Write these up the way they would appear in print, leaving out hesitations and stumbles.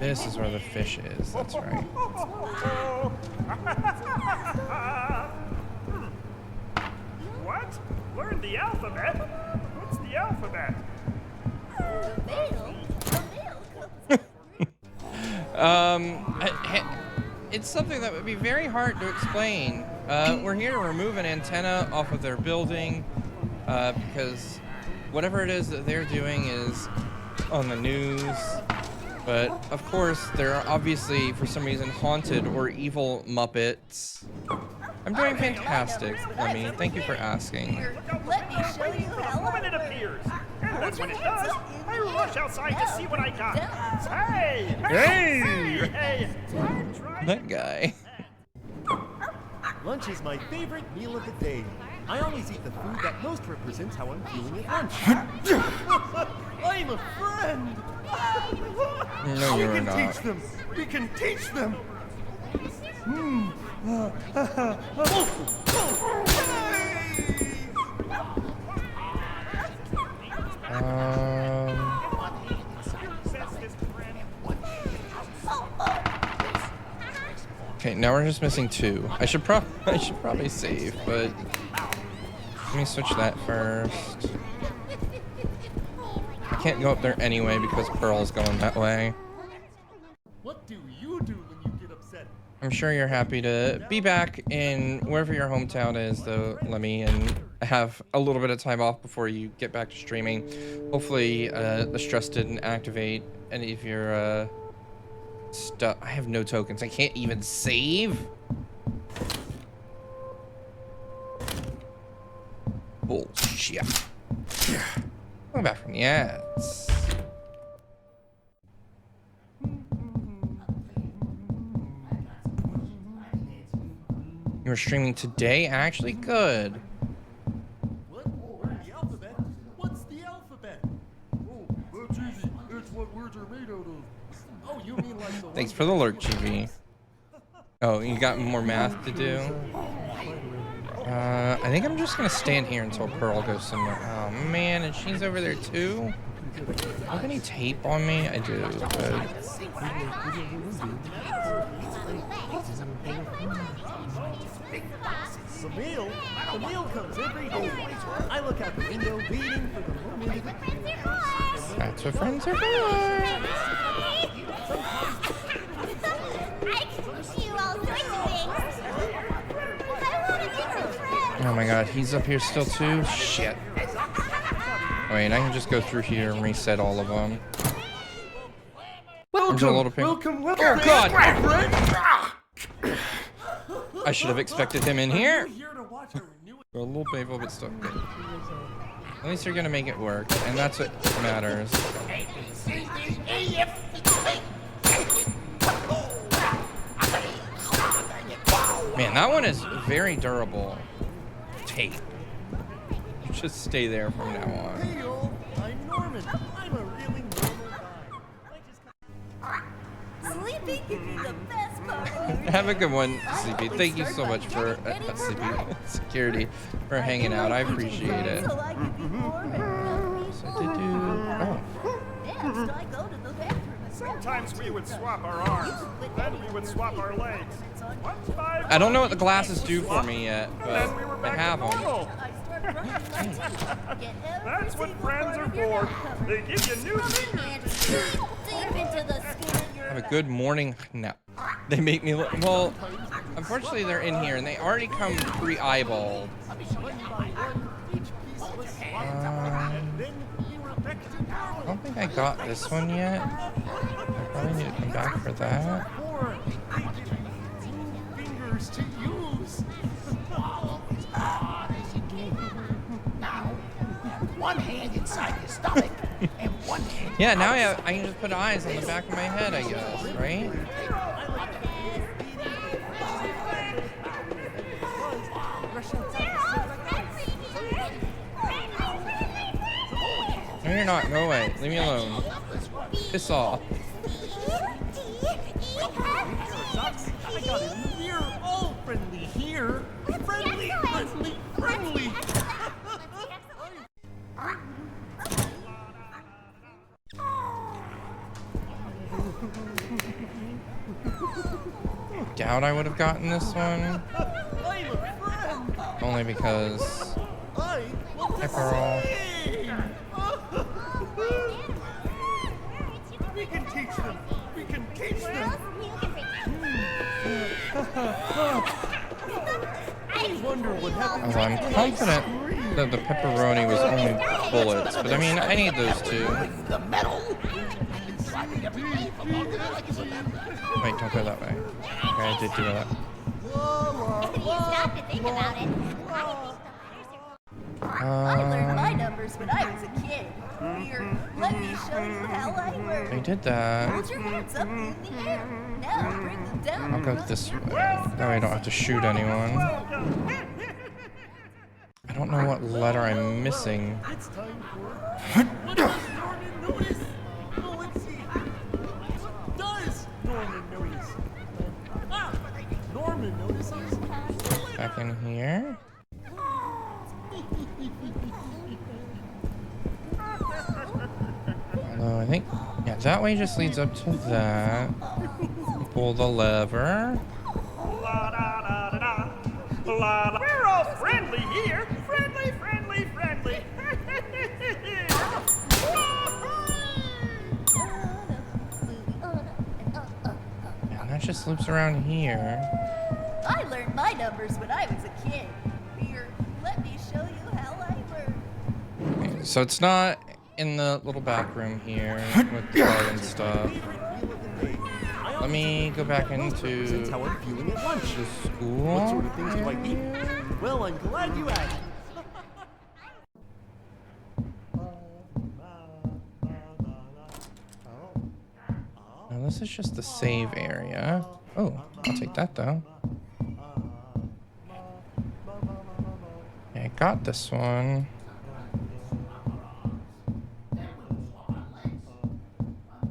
This is where the fish is. That's right. What? Learn the alphabet? What's the alphabet? It's something that would be very hard to explain. We're here to remove an antenna off of their building because whatever it is that they're doing is on the news. But of course, there are obviously, for some reason, haunted or evil Muppets. I'm doing fantastic. I mean, thank you for asking. Let me show you how When it appears. And that's when it does. I rush outside to see what I got. Hey! Hey! Hey! That guy. Lunch is my favorite meal of the day. I always eat the food that most represents how I'm feeling at lunch. I'm a friend! No, you're We can not. teach them! We can teach them! Okay, now we're just missing 2. I should probably save, but let me switch that first. I can't go up there anyway because Pearl's going that way. What do you do when you get upset? I'm sure you're happy to be back in wherever your hometown is, though, Lemmy, and have a little bit of time off before you get back to streaming. Hopefully, the stress didn't activate any of your stuff. I have no tokens. I can't even save. Bullshit. Going back from the ads. You were streaming today? Actually, good. What? Learn the alphabet? What's the alphabet? Oh, that's easy. It's what words are made out of. Oh, you mean like the Thanks for the lurk, GB. Oh, you got more math to do? I think I'm just gonna stand here until Pearl goes somewhere. Oh man, and she's over there too? Do I have any tape on me? I do, but... The meal comes every day. I look out the window waiting for the moment. That's what friends are for. Oh my god, he's up here still too? Shit. Wait, I can just go through here and reset all of them. Welcome, Oh god! I should have expected him in here. A little painful, but still good. At least you're gonna make it work, and that's what matters. Man, that one is very durable. Tape. Just stay there from now on. Hey, y'all. I'm Norman. I'm a really normal guy. Sleeping can be the best part. Have a good one, CP. Thank you so much for CP security for hanging out. I appreciate it. So I can be warmer. So to do. Oh. Next, I go to the bathroom. Sometimes we would swap our arms, then we would swap our legs. I don't know what the glasses do for me yet, but Then we were I back have to them. normal. That's what friends are for. They give you new fingers. Deep into the skin of your Have a good morning. No. They make me look. Well, unfortunately, they're in here and they already come pre-eyeballed. I don't think I got this one yet. I probably need to come back for that. Fingers to use. One hand inside your stomach and one hand. Yeah, now I can just put eyes on the back of my head, I guess, right? No, you're not. Go away. Leave me alone. Piss off. I got it in the mirror. All friendly here. Friendly, friendly, friendly. Doubt I would have gotten this one. I'm a friend. Only because I want to Pepperell. sing. We can teach them. We can teach them. I wonder what happens. Oh, I'm confident that the pepperoni was only bullets, but I mean, I need those two. The metal. I've been driving every day for longer than I can remember. Wait, don't go that way. Okay, I did do that. If you stop to think about it, I learned my numbers when I was a kid. Here, let me show you how I I work. did that. Hold your hands up in the air. Now bring them down. I'll go this way. That way I don't have to shoot anyone. I don't know what letter I'm missing. It's time for. What does Norman notice? Oh, let's see. What does Norman notice? Norman notices. Back in here. Although I think, yeah, that way just leads up to that. Pull the lever. La da da da da. La la. We're all friendly here. Friendly, friendly, friendly. And that just loops around here. I learned my numbers when I was a kid. Here, let me show you how I work. Okay, so it's not in the little back room here with the card and stuff. Let me go back into Since how I'm feeling at lunch. the school. What sort of things do I eat? Well, I'm glad you asked. Now this is just the save area. Oh, I'll take that though. Yeah, I got this one.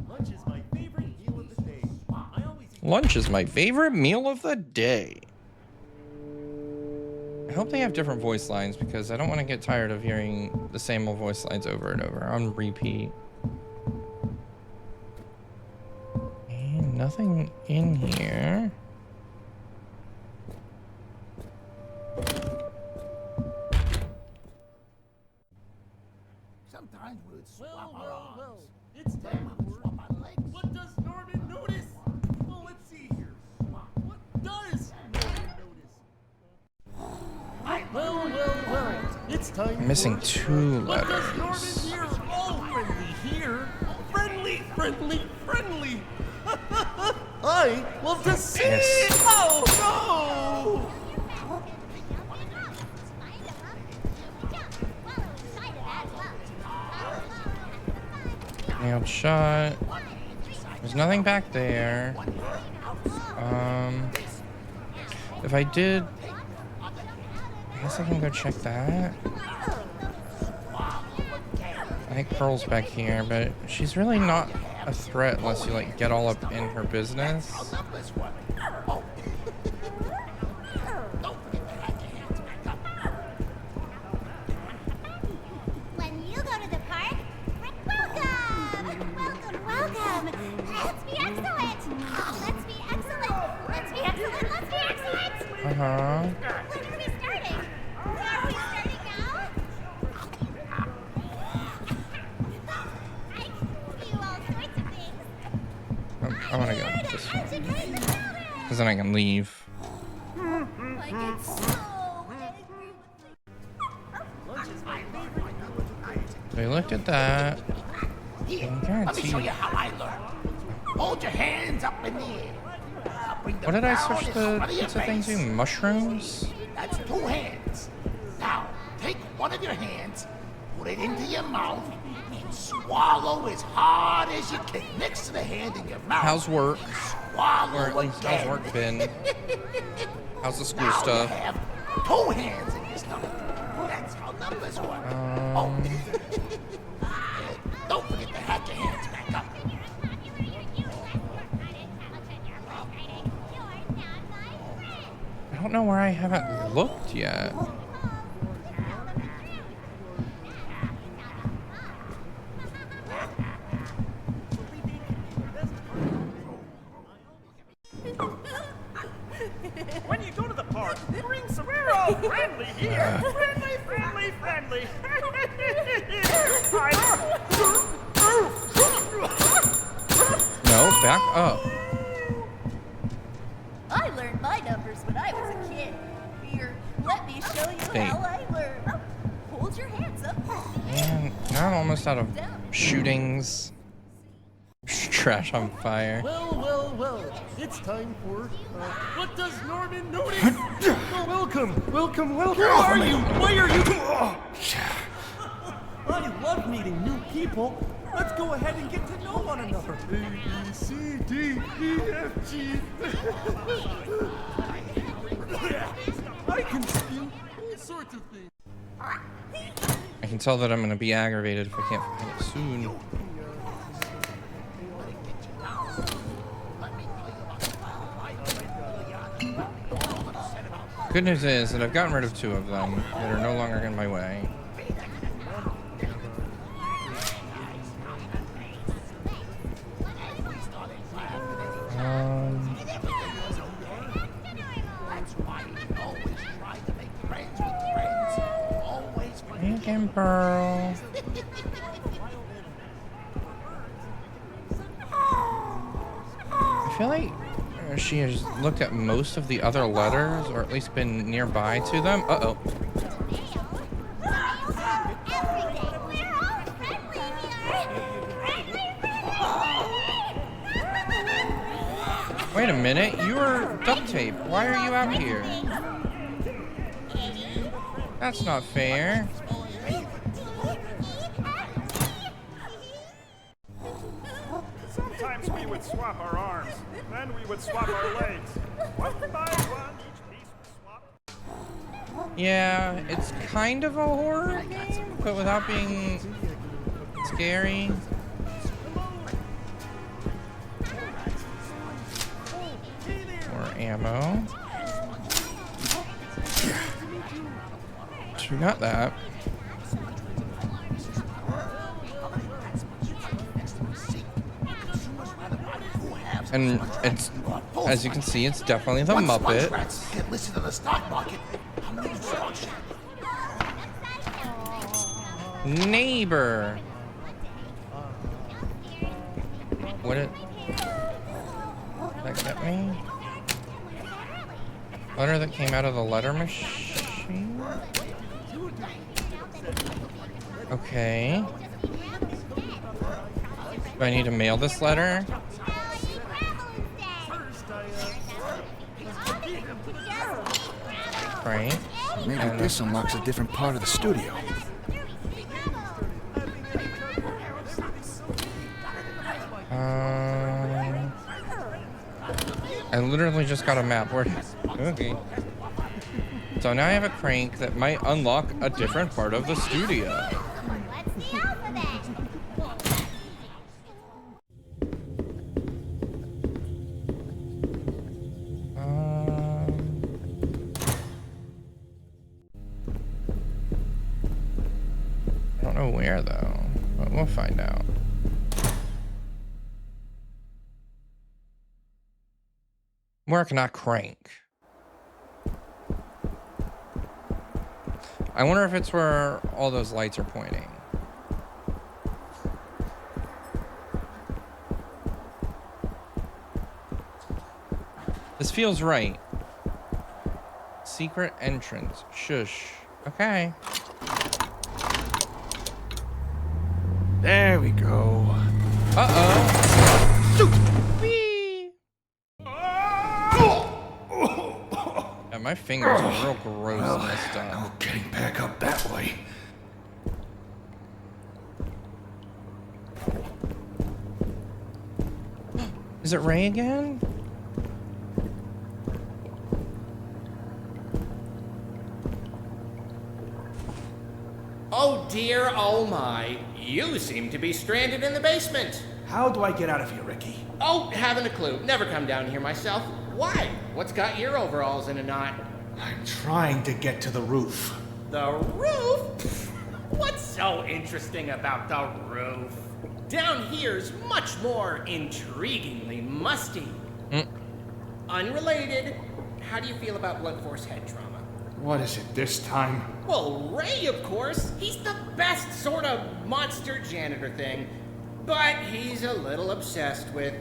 Lunch is my favorite meal of the day. I always eat. Lunch is my favorite meal of the day. I hope they have different voice lines because I don't want to get tired of hearing the same old voice lines over and over on repeat. And nothing in here. Sometimes we would swap Well, our well, arms. well. It's time We would for. swap our legs. What does Norman notice? Well, let's see here. What does Norman notice? Well, well, well. It's time. I'm missing for. two What does Norman letters. hear? Oh, friendly here. Friendly, friendly, friendly. I love to sing. Piss. Oh no! Nailed shot. There's nothing back there. If I did, I guess I can go check that. I think Pearl's back here, but she's really not a threat unless you like get all up in her business. This one. Oh. Don't forget to have your hands back up. When you go to the park, welcome! Welcome, welcome! Let's be excellent! Let's be excellent! Let's be excellent! Let's be excellent! Uh-huh. When are we starting? Are we starting now? I can do all sorts of things. I want to go this way. Educate the children! Because then I can leave. I get so angry with Lunch is my favorite meal of the day. We looked at that. Here, I let me guarantee show you. you how I learned. Hold your hands up in the air. Now bring them What did I down switch in the front of your pizza thing face. to? Mushrooms? That's 2 hands. Now, take one of your hands, put it into your mouth, and swallow as hard as you can next to the hand in your mouth. How's work? Swallow Or at least how's again. work been? How's the school Now stuff? you have 2 hands in your stomach. That's how numbers work. Don't forget to have your hands back up. I don't know where I haven't looked yet. friendly here. Friendly, friendly, friendly. No, back up. I learned my numbers when I was a kid. Here, let me show you Hey. how I learn. Hold your hands up. Man, now I'm almost out of shootings. Trash on fire. Well, it's time for, what does Norman notice? Oh, welcome. Who are you? Why are you? I love meeting new people. Let's go ahead and get to know one another. A, B, C, D, E, F, G. I can spew all sorts of things. I can tell that I'm gonna be aggravated if I can't find it soon. Good news is that I've gotten rid of 2 of them that are no longer in my way. Pink and Pearl. I feel like she has looked at most of the other letters, or at least been nearby to them. Uh-oh. Wait a minute, you were duct tape. Why are you out here? That's not fair. Sometimes we would swap our arms, then we would swap our legs. One by one, each piece was swapped. Yeah, it's kind of a horror game, but without being scary. More ammo. So we got that. And it's, as you can see, it's definitely the Muppet. Rats get listed on the stock market. I'm new fortune. Neighbor. What it? That get me? Letter that came out of the letter machine? Okay. Do I need to mail this letter? Right. Maybe And this unlocks a different part of the studio. I literally just got a map. Where? Okay. So now I have a crank that might unlock a different part of the studio. What's the alphabet? I don't know where though, but we'll find out. Work, not crank. I wonder if it's where all those lights are pointing. This feels right. Secret entrance. Shush. Okay. There we go. Uh-oh. Shoot! Whee! Yeah, my fingers are real gross Well, and messed no up. getting back up that way. Is it Ray again? Oh dear, oh my. You seem to be stranded in the basement. How do I get out of here, Ricky? Oh, haven't a clue. Never come down here myself. Why? What's got your overalls in a knot? I'm trying to get to the roof. The roof? Pfft, what's so interesting about the roof? Down here's much more intriguingly musty. Unrelated, how do you feel about blunt force head trauma? What is it this time? Well, Ray, of course. He's the best sort of monster janitor thing. But he's a little obsessed with,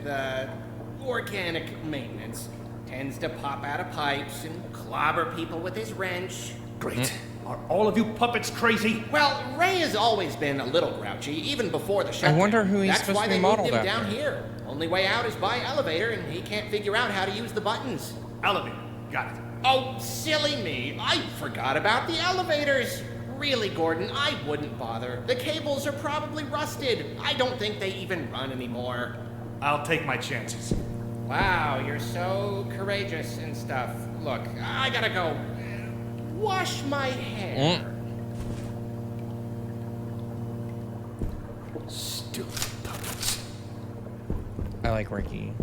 organic maintenance. Tends to pop out of pipes and clobber people with his wrench. Great. Are all of you puppets crazy? Well, Ray has always been a little grouchy, even before the shutdown. wonder who he's That's supposed why to be they moved modeled him down after. here. Only way out is by elevator, and he can't figure out how to use the buttons. Elevator. Got it. Oh, silly me. I forgot about the elevators. Really, Gordon, I wouldn't bother. The cables are probably rusted. I don't think they even run anymore. I'll take my chances. Wow, you're so courageous and stuff. Look, I gotta go wash my hair. Stupid puppets. I like Ricky.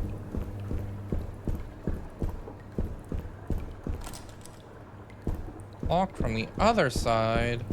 Locked from the other side.